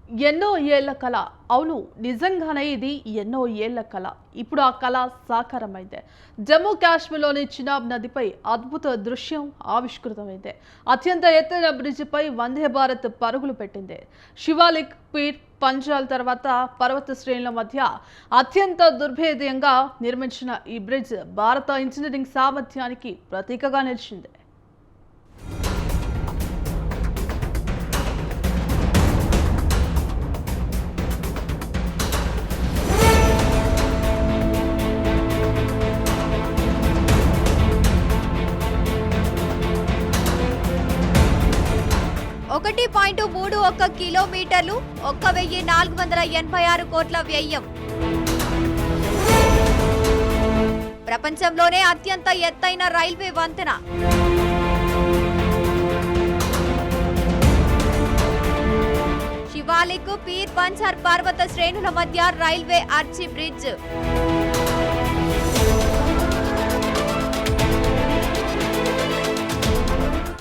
ఎన్నో ఏళ్ల కళ. అవును, నిజంగానే ఇది ఎన్నో ఏళ్ల కళ. ఇప్పుడు ఆ కళ సాకారమైంది. జమ్మూ కాశ్మీర్లోని చినాబ్ నదిపై అద్భుత దృశ్యం ఆవిష్కృతమైంది. అత్యంత ఎత్తైన బ్రిడ్జిపై వందే భారత్ పరుగులు పెట్టింది. శివాలిక్, పీర్ పంజాల్ తర్వాత పర్వత శ్రేణుల మధ్య అత్యంత దుర్భేద్యంగా నిర్మించిన ఈ బ్రిడ్జ్ భారత ఇంజనీరింగ్ సామర్థ్యానికి ప్రతీకగా నిలిచింది. 1.31 కిలోమీటర్లు, 1486 కోట్ల వ్యయం. ప్రపంచంలోనే అత్యంత ఎత్తైన రైల్వే వంతెన. శివాలిక్, పీర్ పంజాల్ పర్వత శ్రేణుల మధ్య రైల్వే ఆర్చి బ్రిడ్జ్.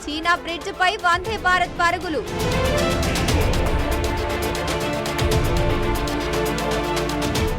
చీనా బ్రిడ్జ్ పై వందే భారత్ పరుగులు.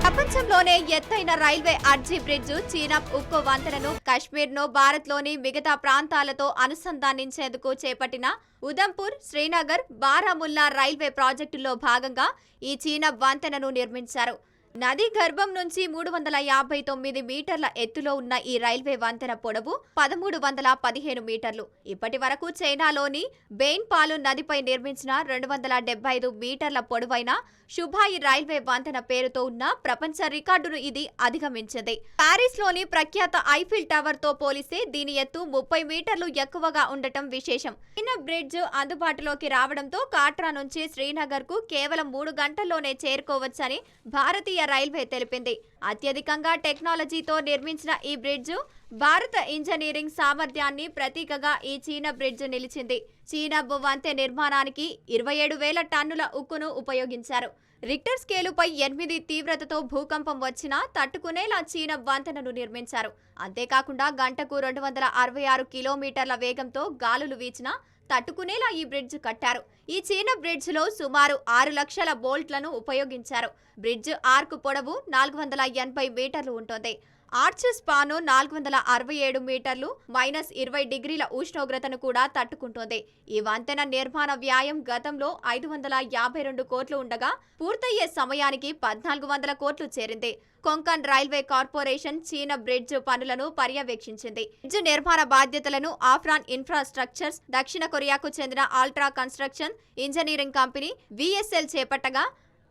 ప్రపంచంలోనే ఎత్తైన రైల్వే ఆర్చి బ్రిడ్జ్ చీనా ఉక్కు వంతెనను కశ్మీర్ను భారత్లోని మిగతా ప్రాంతాలతో అనుసంధానించేందుకు చేపట్టిన ఉదంపూర్, శ్రీనగర్, బారాముల్లా రైల్వే ప్రాజెక్టులో భాగంగా ఈ చీనా వంతెనను నిర్మించారు. నది గర్భం నుంచి 359 మీటర్ల ఎత్తులో ఉన్న ఈ రైల్వే వంతెన పొడవు 1315 మీటర్లు. ఇప్పటి వరకు చైనాలోని బెయిన్పాలు నదిపై నిర్మించిన 275 మీటర్ల పొడవైన శుభాయి రైల్వే వంతెన పేరుతో ఉన్న ప్రపంచ రికార్డును ఇది అధిగమించింది. పారిస్ లోని ప్రఖ్యాత ఐఫిల్ టవర్ తో పోలిస్తే దీని ఎత్తు 30 మీటర్లు ఎక్కువగా ఉండటం విశేషం. చిన్న బ్రిడ్జ్ అందుబాటులోకి రావడంతో కాట్రా నుంచి శ్రీనగర్ కు కేవలం 3 గంటల్లోనే చేరుకోవచ్చని భారతీయ రైల్వే తెలిపింది. అత్యధికంగా టెక్నాలజీతో నిర్మించిన ఈ బ్రిడ్జ్ భారత ఇంజనీరింగ్ సామర్థ్యాన్ని ప్రతీకగా ఈ చీనా బ్రిడ్జ్ నిలిచింది. చీనాబ్ వంతెన నిర్మాణానికి 27,000 టన్నుల ఉక్కును ఉపయోగించారు. రిక్టర్ స్కేలుపై 8 తీవ్రతతో భూకంపం వచ్చినా తట్టుకునేలా చీనాబ్ వంతెనను నిర్మించారు. అంతేకాకుండా గంటకు 266 కిలోమీటర్ల వేగంతో గాలులు వీచినా తట్టుకునేలా ఈ బ్రిడ్జ్ కట్టారు. ఈ చీనా బ్రిడ్జ్ లో సుమారు 6 లక్షల బోల్ట్లను ఉపయోగించారు. బ్రిడ్జ్ ఆర్క్ పొడవు 480 మీటర్లు ఉంటుంది. ఆర్చ్ స్పాను 467 మీటర్లు, -20 డిగ్రీల ఉష్ణోగ్రతను కూడా తట్టుకుంటోంది. ఈ వంతెన నిర్మాణ వ్యయం గతంలో 552 కోట్లు ఉండగా పూర్తయ్యే సమయానికి 1400 కోట్లు చేరింది. కొంకన్ రైల్వే కార్పొరేషన్ చీనా బ్రిడ్జ్ పనులను పర్యవేక్షించింది. బ్రిడ్జ్ నిర్మాణ బాధ్యతలను ఆఫ్రాన్ ఇన్ఫ్రాస్ట్రక్చర్స్, దక్షిణ కొరియాకు చెందిన ultra construction engineering company VSL చేపట్టగా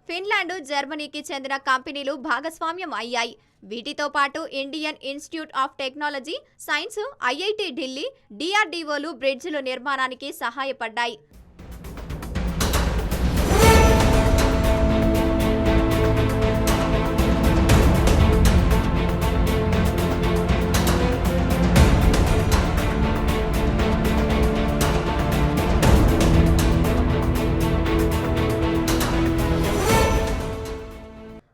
ఫిన్లాండ్, జర్మనీకి చెందిన కంపెనీలు భాగస్వామ్యం అయ్యాయి. వీటితో పాటు Indian Institute of Technology, science, IIT Delhi, DRDOలు బ్రిడ్జిల నిర్మాణానికి సహాయపడ్డాయి.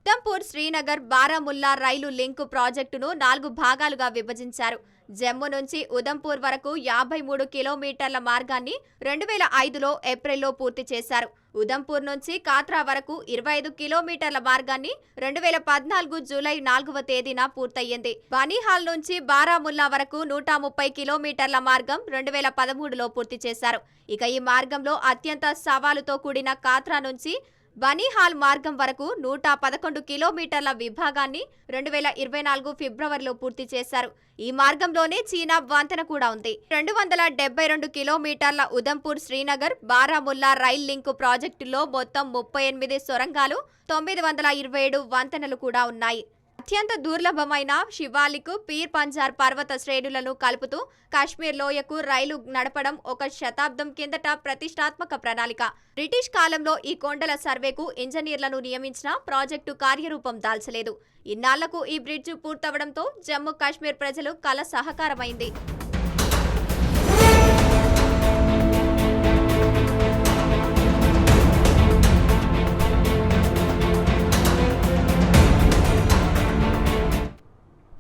ఉదంపూర్, శ్రీనగర్, బారాముల్లా రైలు లింకు ప్రాజెక్టును 4 భాగాలుగా విభజించారు. జమ్మూ నుంచి ఉదంపూర్ వరకు 53 కిలోమీటర్ల మార్గాన్ని 2005లో ఏప్రిల్లో పూర్తి చేశారు. ఉదంపూర్ నుంచి కాత్రా వరకు 25 కిలోమీటర్ల మార్గాన్ని 2014 జూలై 4వ తేదీన పూర్తయ్యింది. బనీహాల్ నుంచి బారాముల్లా వరకు 130 కిలోమీటర్ల మార్గం 2013లో పూర్తి చేశారు. ఇక ఈ మార్గంలో అత్యంత సవాలుతో కూడిన కాత్రా నుంచి బనీహాల్ మార్గం వరకు 111 కిలోమీటర్ల విభాగాన్ని 2024 ఫిబ్రవరిలో పూర్తి చేశారు. ఈ మార్గంలోనే చీనా వంతెన కూడా ఉంది. 272 కిలోమీటర్ల ఉదంపూర్, శ్రీనగర్, బారాముల్లా రైల్ లింకు ప్రాజెక్టులో మొత్తం 38 సొరంగాలు, 927 వంతెనలు కూడా ఉన్నాయి. అత్యంత దుర్లభమైన శివాలిక్, పీర్ పంజాల్ పర్వత శ్రేణులను కలుపుతూ కాశ్మీర్ లోయకు రైలు నడపడం ఒక శతాబ్దం కిందట ప్రతిష్టాత్మక ప్రణాళిక. బ్రిటిష్ కాలంలో ఈ కొండల సర్వేకు ఇంజనీర్లను నియమించిన ప్రాజెక్టు కార్యరూపం దాల్చలేదు. ఇన్నాళ్లకు ఈ బ్రిడ్జ్ పూర్తవడంతో జమ్మూ కాశ్మీర్ ప్రజలు కల సహకారమైంది.